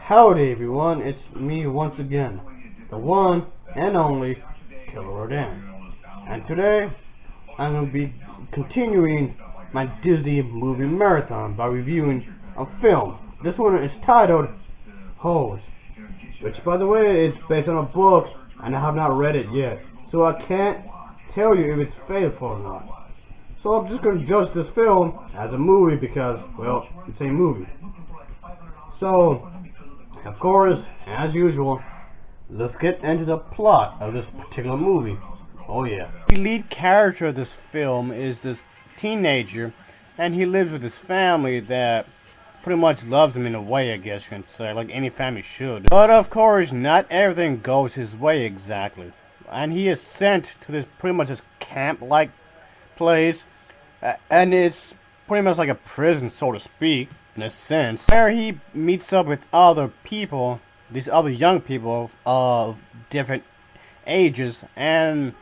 Howdy everyone, it's me once again, the one and only Killer Dan. And today I'm going to be continuing my Disney movie marathon by reviewing a film. This one is titled Hose, which by the way is based on a book and I have not read it yet, so I can't tell you if it's faithful or not. So I'm just going to judge this film as a movie because, well, it's a movie. So, of course, as usual, let's get into the plot of this particular movie. Oh yeah. The lead character of this film is this teenager, and he lives with his family that pretty much loves him in a way, I guess you can say, like any family should. But of course, not everything goes his way exactly. And he is sent to this pretty much this camp-like place, and it's pretty much like a prison, so to speak, in a sense, where he meets up with other people, these other young people of different ages, and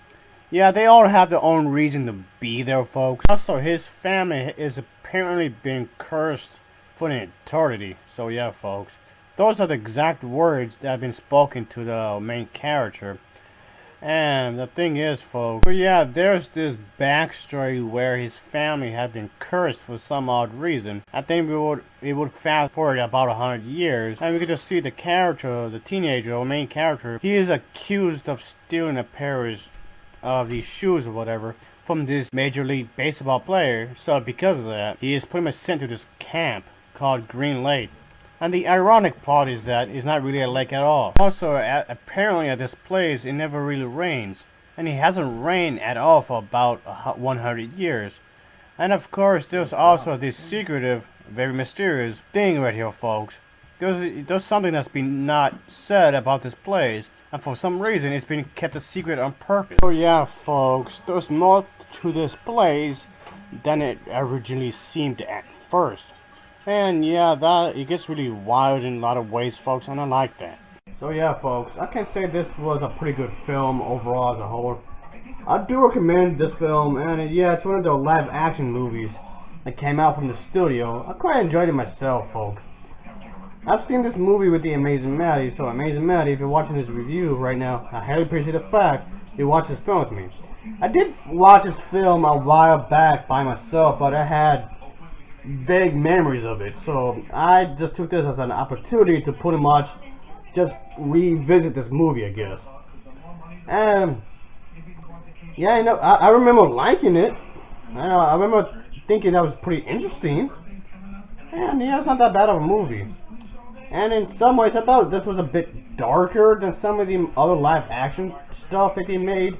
yeah, they all have their own reason to be there, folks. Also, his family is apparently being cursed for an eternity. So yeah, folks, those are the exact words that have been spoken to the main character. And the thing is, folks, so yeah, there's this backstory where his family had been cursed for some odd reason. I think we would fast forward about 100 years, and we could just see the character, the teenager, or main character. He is accused of stealing a pair of these shoes or whatever from this Major League Baseball player. So because of that, he is pretty much sent to this camp called Green Lake. And the ironic part is that it's not really a lake at all. Also, apparently at this place, it never really rains. And it hasn't rained at all for about 100 years. And of course, there's also this secretive, very mysterious thing right here, folks. There's something that's been not said about this place. And for some reason, it's been kept a secret on purpose. So yeah, folks, there's more to this place than it originally seemed at first. And yeah, it gets really wild in a lot of ways, folks, and I like that. So yeah, folks, I can say this was a pretty good film overall as a whole. I do recommend this film, and yeah, it's one of the live action movies that came out from the studio. I quite enjoyed it myself, folks. I've seen this movie with the Amazing Maddie, so Amazing Maddie, if you're watching this review right now, I highly appreciate the fact you watched this film with me. I did watch this film a while back by myself, but I had vague memories of it, so I just took this as an opportunity to pretty much just revisit this movie, I guess. And yeah, you know, I remember liking it. I remember thinking that was pretty interesting, and yeah, it's not that bad of a movie. And in some ways, I thought this was a bit darker than some of the other live action stuff that they made,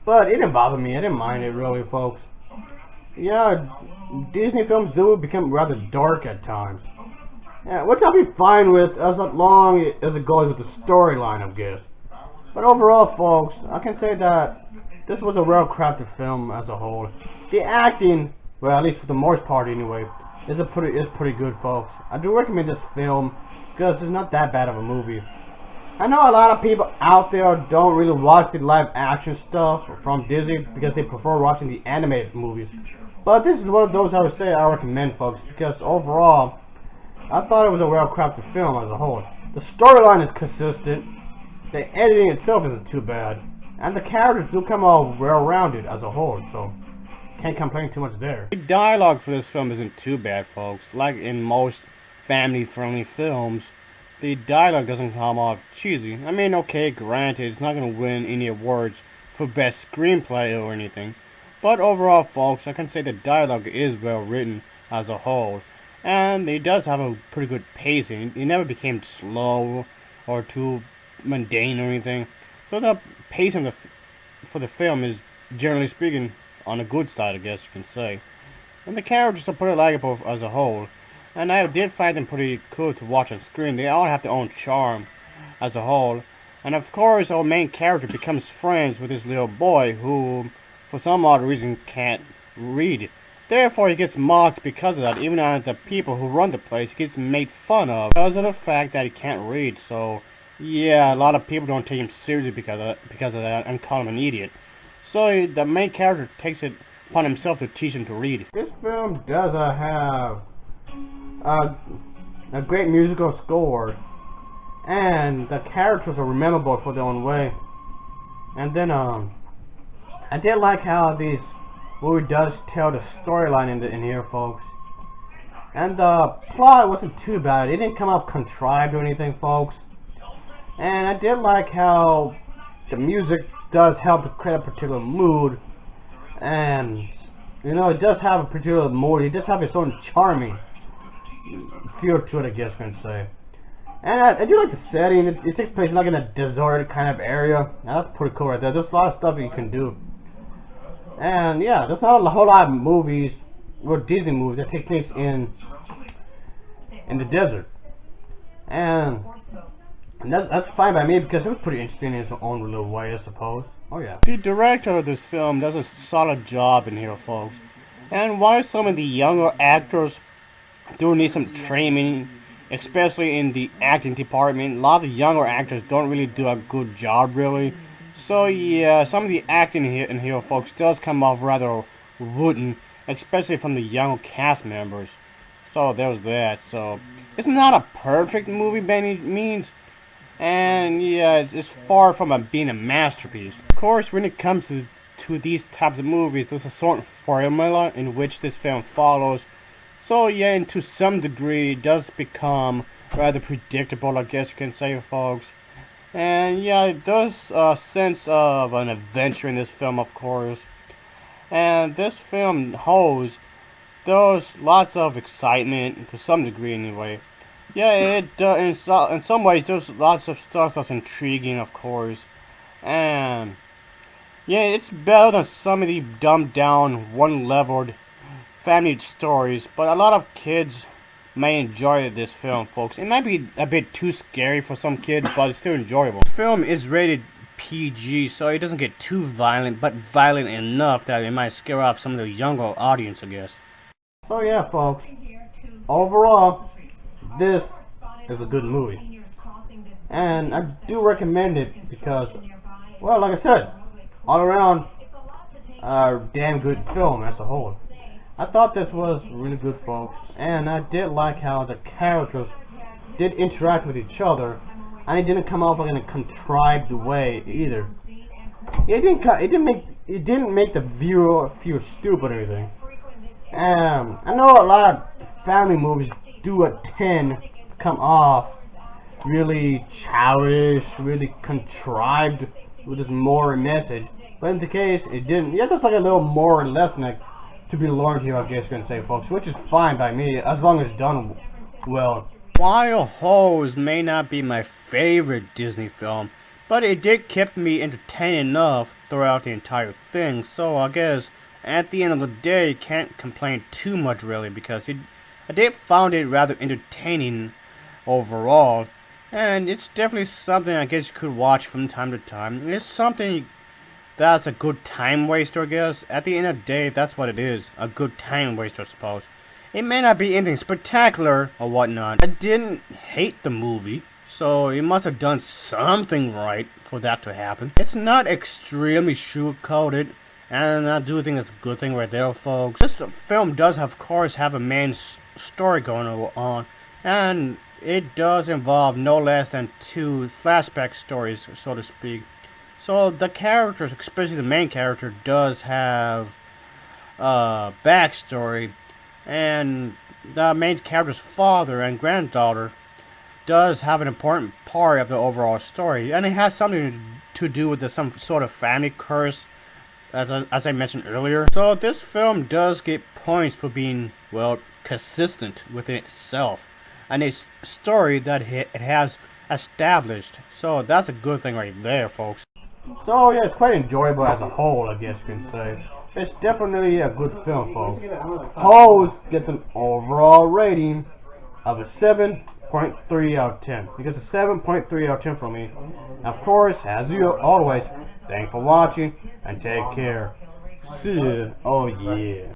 but it didn't bother me. I didn't mind it really, folks. Yeah, Disney films do become rather dark at times. Yeah, which I'll be fine with as long as it goes with the storyline, I guess. But overall, folks, I can say that this was a well-crafted film as a whole. The acting, well, at least for the most part anyway, is pretty good, folks. I do recommend this film because it's not that bad of a movie. I know a lot of people out there don't really watch the live action stuff from Disney because they prefer watching the animated movies. But this is one of those I would say I recommend, folks, because overall, I thought it was a well-crafted film as a whole. The storyline is consistent, the editing itself isn't too bad, and the characters do come out well-rounded as a whole, so can't complain too much there. The dialogue for this film isn't too bad, folks. Like in most family-friendly films, the dialogue doesn't come off cheesy. I mean, okay, granted, it's not going to win any awards for best screenplay or anything. But overall, folks, I can say the dialogue is well written as a whole. And it does have a pretty good pacing. It never became slow or too mundane or anything. So the pacing for the film is, generally speaking, on the good side, I guess you can say. And the characters are pretty likable as a whole. And I did find them pretty cool to watch on screen. They all have their own charm as a whole. And of course, our main character becomes friends with this little boy who, for some odd reason, can't read. Therefore, he gets mocked because of that. Even the people who run the place gets made fun of because of the fact that he can't read. So, yeah, a lot of people don't take him seriously because of that and call him an idiot. So the main character takes it upon himself to teach him to read. This film does have a great musical score and the characters are memorable for their own way. And then I did like how this movie does tell the storyline in here, folks. And the plot wasn't too bad. It didn't come out contrived or anything, folks. And I did like how the music does help to create a particular mood. And, you know, it does have a particular mood. It does have its own charming feel to it, I guess you can say. And I do like the setting. It takes place like in a deserted kind of area. Now, that's pretty cool right there. There's a lot of stuff you can do. And yeah, there's not a whole lot of movies, or Disney movies, that take place in the desert. And that's fine by me because it was pretty interesting in its own little way, I suppose. Oh yeah. The director of this film does a solid job in here, folks. And while some of the younger actors do need some training, especially in the acting department, a lot of the younger actors don't really do a good job, really. So yeah, some of the acting in here, folks, does come off rather wooden, especially from the younger cast members. So there's that. So it's not a perfect movie by any means, and yeah, it's far from being a masterpiece. Of course, when it comes to these types of movies, there's a certain formula in which this film follows. So yeah, and to some degree, it does become rather predictable, I guess you can say, folks. And yeah, there's a sense of an adventure in this film, of course. And this film holds there's lots of excitement, to some degree anyway. Yeah, in some ways there's lots of stuff that's intriguing, of course. And yeah, it's better than some of the dumbed down, one-leveled family stories, but a lot of kids may enjoy this film, folks. It might be a bit too scary for some kids, but it's still enjoyable. This film is rated PG, so it doesn't get too violent, but violent enough that it might scare off some of the younger audience, I guess. So yeah, folks, overall, this is a good movie. And I do recommend it because, well, like I said, all around, a damn good film as a whole. I thought this was really good, folks, and I did like how the characters did interact with each other, and it didn't come off like in a contrived way either. It didn't make the viewer feel stupid or anything. I know a lot of family movies do tend to come off really childish, really contrived with this moral message, but in the case it didn't. Yeah, there's like a little moral lesson to be learned here, I guess you can say, folks, which is fine by me as long as it's done well. While Hose may not be my favorite Disney film, but it did keep me entertained enough throughout the entire thing, so I guess at the end of the day, can't complain too much really, because I did found it rather entertaining overall, and it's definitely something I guess you could watch from time to time. It's something that's a good time waster, I guess. At the end of the day, that's what it is, a good time waster, I suppose. It may not be anything spectacular or whatnot. I didn't hate the movie, so it must have done something right for that to happen. It's not extremely sugar-coated, and I do think it's a good thing right there, folks. This film does, of course, have a main story going on, and it does involve no less than 2 flashback stories, so to speak. So the characters, especially the main character, does have a backstory, and the main character's father and granddaughter does have an important part of the overall story, and it has something to do with some sort of family curse, as I mentioned earlier. So this film does get points for being, well, consistent within itself, and a story that it has established. So that's a good thing right there, folks. So yeah, it's quite enjoyable as a whole, I guess you can say. It's definitely a good film, folks. Hose gets an overall rating of a 7.3 out of 10. It gets a 7.3 out of 10 from me. Of course, as you always, thanks for watching and take care. See ya. Oh yeah.